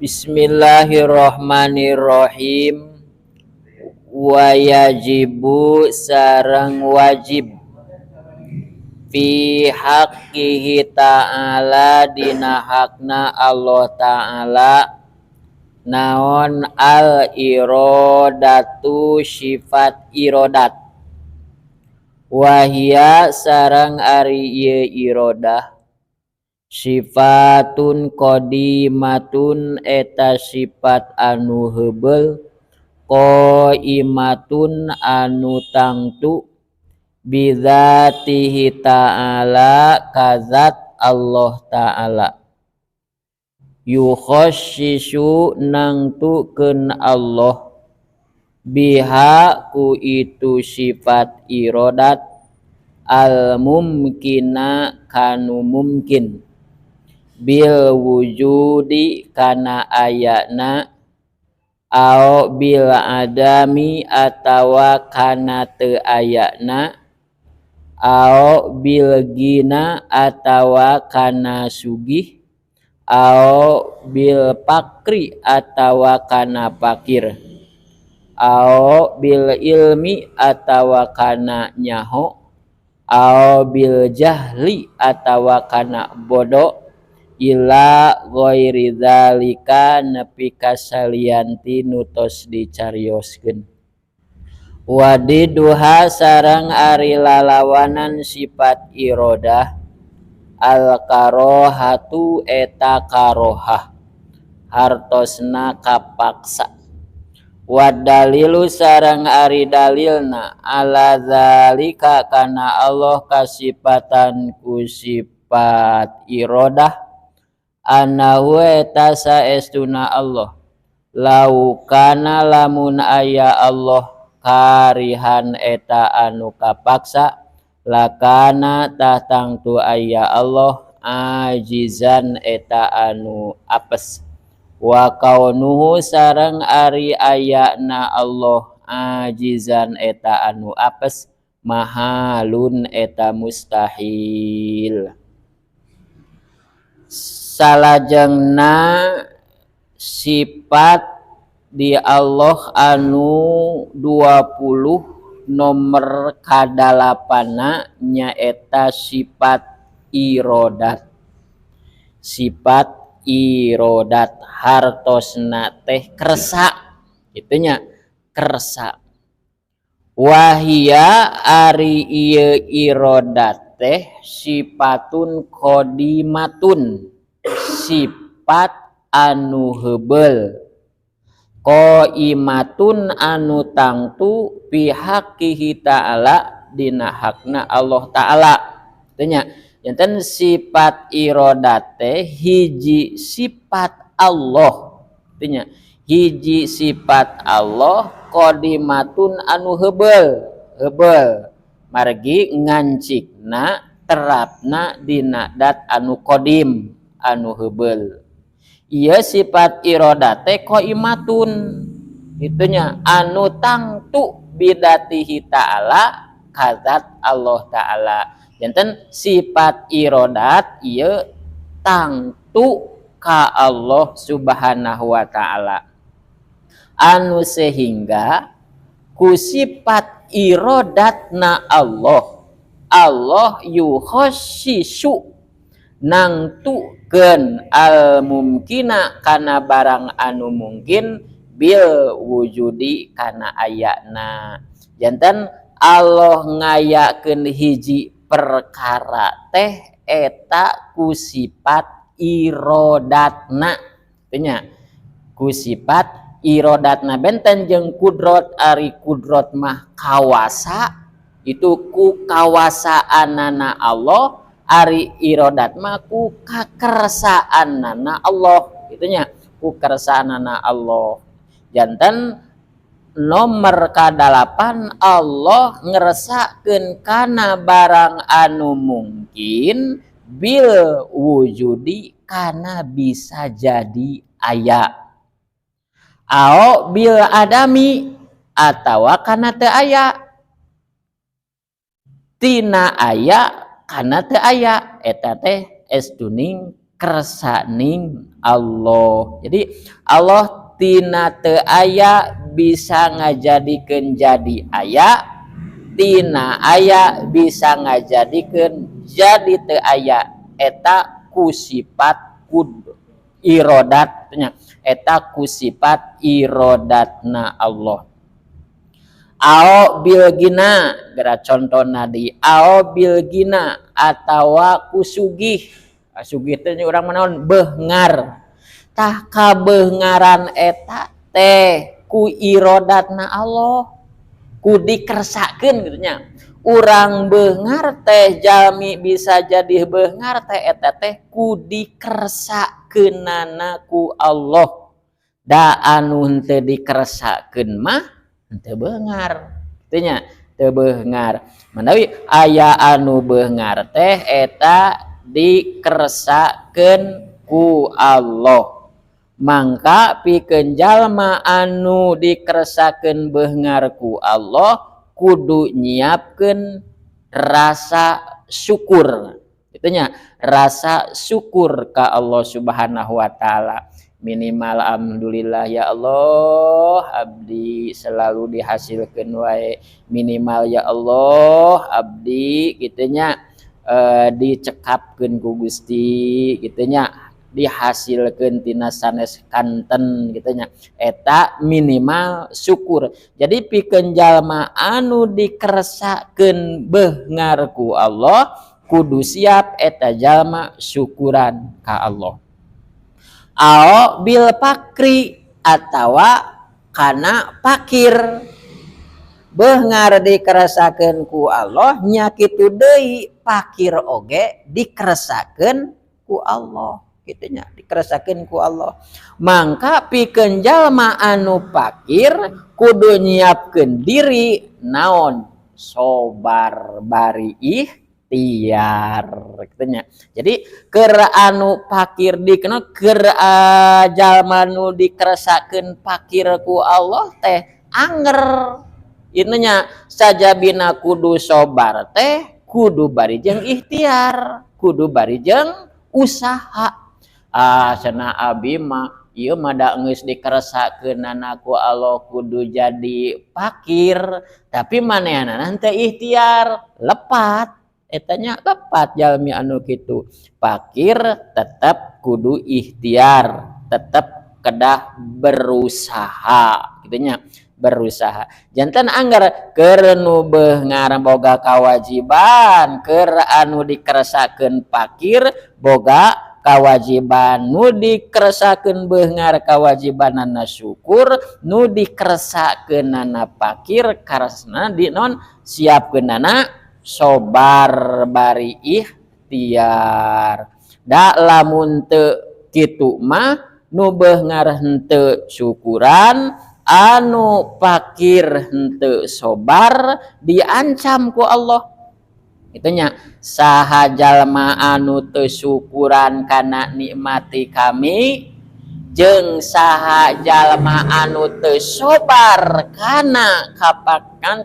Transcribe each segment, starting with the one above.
Bismillahirrahmanirrahim. Wayajibu sareng wajib fi haqqihi ta'ala dina hakna Allah ta'ala naon al irodatu sifat irodat wahia sareng ari ieu irodah sifatun qadimatun eta sifat anu heubeul qaimatun anu tangtu bidzatihi ta'ala kazat Allah ta'ala yukhassishu nangtukeun Allah biha ku itu sifat irodat al mumkina kanu mungkin bil wujudi kana ayana au bil adami atawa kana teu ayana au bil gina atawa kana sugih au bil pakri atawa kana pakir au bil ilmi atawa kana nyaho au bil jahli atawa kana bodoh ila ghairi dzalika nepi ka salianti nu tos dicarioskeun wadiduha sareng ari lalawanan sifat irodah al karohatu eta karohah hartosna kapaksa wadalilu sareng ari dalilna ala zalika kana Allah kasifatan ku sifat irodah anahu eta saestuna Allah laukana lamun aya Allah karihan eta anu kapaksa lakana tatangtu aya Allah ajizan eta anu apes wa kaunuhu sareng ari ayana Allah ajizan eta anu apes mahalun eta mustahil salajengna sifat di Allah anu 20 nomor kadalapana nyaeta sifat irodat hartosna teh kersa itunya kersa wahia ari ieu irodat teh sifatun qadimatun sifat anu heubeul qaimatun anu tangtu pihaqqihi ta'ala dina hakna Allah ta'ala tanya janten sifat irodat teh hiji sifat Allah tanya hiji sifat Allah qadimatun anu heubeul margi ngancikna terapna dina dat anu qadim anu heubeul ieu sifat irodat teh qaimatun itunya anu tangtu bidatihi ta'ala kazat Allah ta'ala janten sifat irodat ieu tangtu ka Allah subhanahu wa ta'ala anu sehingga ku sifat irodatna Allah yukhassishu nangtukeun al mumkina kana barang anu mungkin bil wujudi kana ayana janten Allah ngayakeun hiji perkara teh eta ku sifat irodatna tanya ku sifat irodatna benten jeung kudrot ari kudrot mah kawasa itu ku kawasaanana Allah ari irodat mah ku kakersaanana Allah itunya ku kersaanana Allah janten nomor kadalapan Allah ngeresakeun kana barang anu mungkin bil wujudi kana bisa jadi aya au bil adami atawa kana teu aya tina aya kana teu aya eta teh estuning kersaning Allah. Jadi Allah tina teu aya bisa ngajadikeun jadi aya, tina aya bisa ngajadikeun jadi teu aya, eta ku sifat irodatnya, eta ku sifat irodatna Allah. Ao bilgina gara contona di ao bilgina atawa kusugih. Sugih teh urang manaon beungar. Tah kabeungaran eta teh ku irodatna Allah, ku dikersakeun kitu nya. Urang beungar teh jalmi bisa jadi beungar teh eta teh ku dikersakeunana ku Allah. Da anu henteu dikersakeun mah teu beungar, kitu nya, teu beungar. Manawi aya anu beungar teh eta dikersakeun ku Allah. Mangka pikeun jalma anu dikersakeun beungar ku Allah kudu nyiapkeun rasa syukur. Kitu nya, rasa syukur ka Allah Subhanahu wa taala. Minimal alhamdulillah ya Allah abdi selalu dihasilkeun wae, minimal ya Allah abdi kitu nya dicekapkeun ku Gusti kitu nya, dihasilkeun tina sanes kanten kitu nya, eta minimal syukur. Jadi pikeun jalma anu dikersakeun beungar ku Allah kudu siap eta jalma syukuran ka Allah. Ao bil pakri atawa kana pakir, beungar dikerasakeun ku Allah nya kitu deui pakir oge dikerasakeun ku Allah kitu nya, dikerasakeun ku Allah. Mangka pikeun jalma anu pakir kudu nyiapkeun diri naon, sobar bari ikhtiar kitu nya. Jadi keur anu pakir dikenal keur jalma nu dikerasakeun pakir ku Allah teh anger. Intinya sajabina kudu sobar teh kudu bari jeung ikhtiar, kudu bari jeung usaha. Cenah abi mah ieu mah da geus dikeresakeunana ku Allah kudu jadi pakir, tapi manehanana teu ikhtiar, lepat. Eta nya lepat jalmi anu kitu. Pakir tetep kudu ikhtiar, tetep kedah berusaha kitu nya, berusaha. Janten anggar keur nu beungar boga kawajiban, keur anu dikeresakeun pakir boga kawajiban, nu dikeresakeun beungar kawajibanana syukur, nu dikeresakeunana pakir karasna di non siapkeunana sobar bari ikhtiar. Da lamun teu kitu mah nu beungar henteu syukuran, anu pakir henteu sobar diancam ku Allah. Itunya saha jalma anu teu syukuran kana nikmati kami jeung saha jalma anu teu sobar kana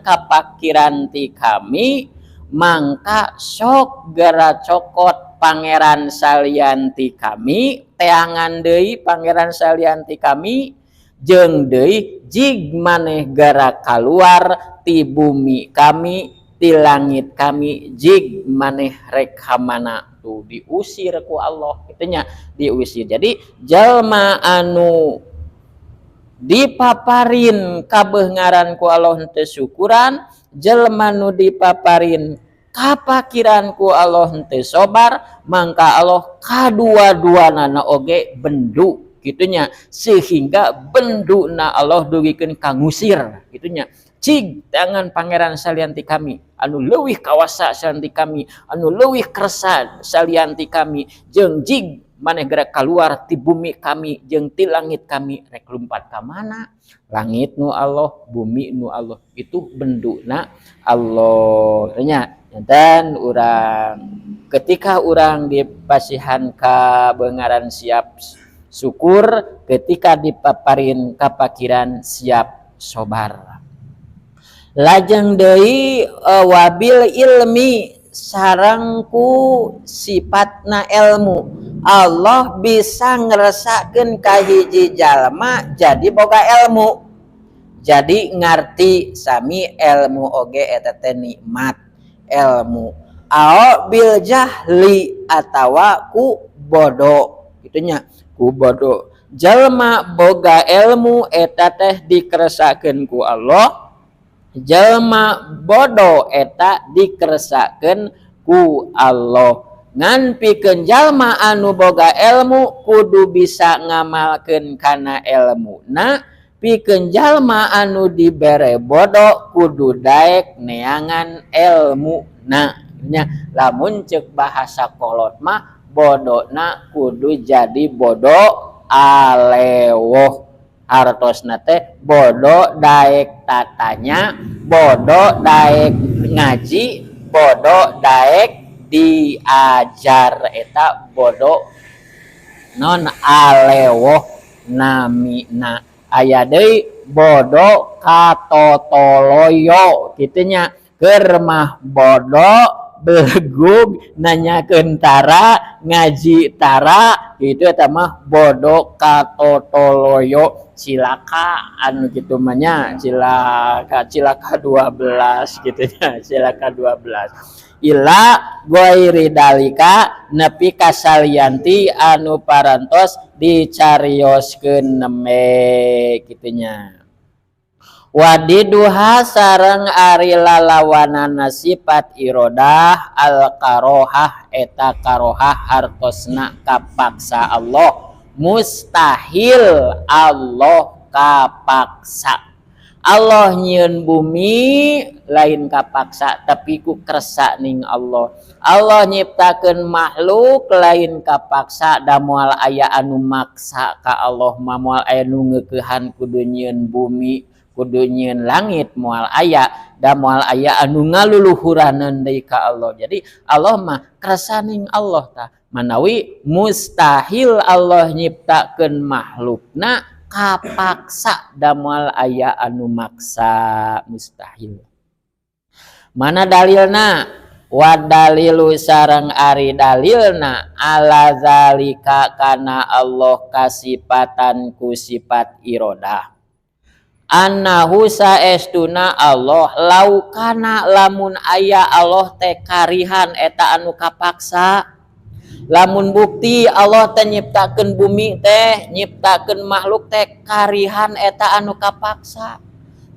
kapakiran ti kami, mangka sok gara cokot pangeran salian ti kami, teangan deui pangeran salian ti kami, jeung deui jig maneh gara kaluar ti bumi kami, ti langit kami, jig maneh rek hamana tuh diusir ku Allah kitunya, diusir. Jadi jalma anu dipaparin kabeungaran ku Allah henteu syukuran, jelma nu dipaparin kapakiran ku Allah henteu sobar, mangka Allah kadua-duanana oge bendu gitunya, sehingga benduna Allah dugikeun ka ngusir gitunya. Cig tangan pangeran salian ti kami anu leuwih kawasa salian ti kami, anu leuwih kersa salian ti kami, jeung jig maneh gerak keluar ti bumi kami jeung ti langit kami, rek lumpat ka mana? Langit nu Allah, bumi nu Allah, itu benduna Allah. Nya dan urang ketika urang dipasihan ka beungaran siap syukur, ketika dipaparin kapakiran siap sobar. Lajeng deui wabil ilmi sareng ku sifatna ilmu. Allah bisa ngerasakeun ka hiji jalma jadi boga ilmu, jadi ngarti sami ilmu oge eta teh nikmat ilmu. Ao bil jahli atawa ku bodoh gitunya, ku bodoh. Jalma boga ilmu eta teh dikeresakeun ku Allah, jalma bodoh eta dikeresakeun ku Allah. Ngan pikeun jalma anu boga ilmu kudu bisa ngamalkeun kana ilmuna, pikeun jalma anu dibere bodoh kudu daek neangan ilmuna nya. Lamun ceuk bahasa kolot mah bodona kudu jadi bodoh alewoh, hartosna teh bodoh daek tatanya, bodoh daek ngaji, bodoh daek diajar, eta bodoh non alewoh namina. Aya deui bodoh katotoloyo gitunya, keur mah bodoh belegug nanyakeun tara ngaji tara gitu, eta mah bodoh katotoloyo. Cilaka anu gitu mah nya, cilaka 12 gitu nya, cilaka 12. Ila ghairi dalika nepi kasalianti anu parantos dicarioskeun neme gitunya. Wadiduha sareng ari lalawanana sifat irodah al karohah eta karohah hartosna kapaksa Allah, mustahil Allah kapaksa. Allah nyieun bumi lain kapaksa tapi ku kersa ning Allah. Allah nyiptakeun makhluk lain kapaksa, da moal aya anu maksa ka Allah mah, moal aya nu ngeukehan kudu nyieun bumi, kudu nyieun langit moal aya, da moal aya anu ngaluluhuranan deui ka Allah. Jadi Allah mah kersa ning Allah tah, manawi mustahil Allah nyiptakeun makhlukna kapaksa, da moal aya anu maksa, mustahil. Mana dalilna? Wa dalilu sareng ari dalilna ala zalika kana Allah kasipatan ku sifat irodah. Annahu saestuna Allah laukana lamun aya Allah teh karihan eta anu kapaksa. Lamun bukti Allah teh nyiptakeun bumi teh, nyiptakeun makhluk teh karihan eta anu kapaksa.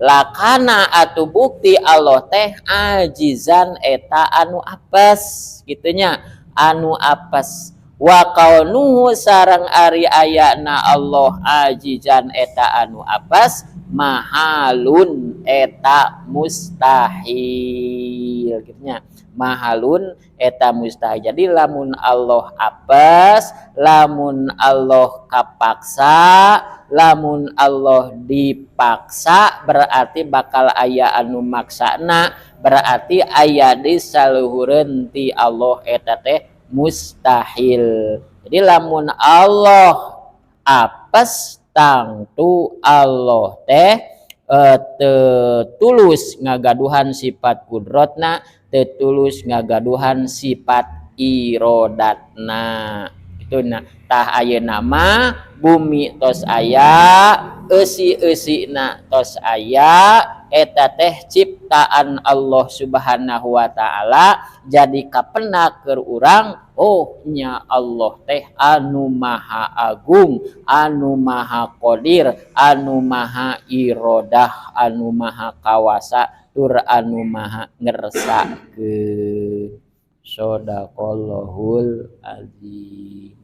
Lakana atu bukti Allah teh ajizan eta anu apes gitunya, anu apes. Wa kaunuhu sareng ari ayana Allah ajizan eta anu apes, mahalun eta mustahil gitunya, mahalun eta mustahil. Jadi lamun Allah apes, lamun Allah kapaksa, lamun Allah dipaksa berarti bakal aya anu maksana, berarti aya di saluhureun ti Allah eta teh mustahil. Jadi lamun Allah apes tangtu Allah teh tulus ngagaduhan sifat kudrotna, tetulus ngagaduhan sifat irodatna. Itu nah, tah ayeuna mah bumi tos aya, eusi-eusina tos aya, eta teh ciptaan Allah Subhanahu wa taala, jadi kapenak keur urang oh nya Allah teh anu maha agung, anu maha qadir, anu maha irodah, anu maha kawasa, tur anu maha ngersakeun. Shadaqallahul azim.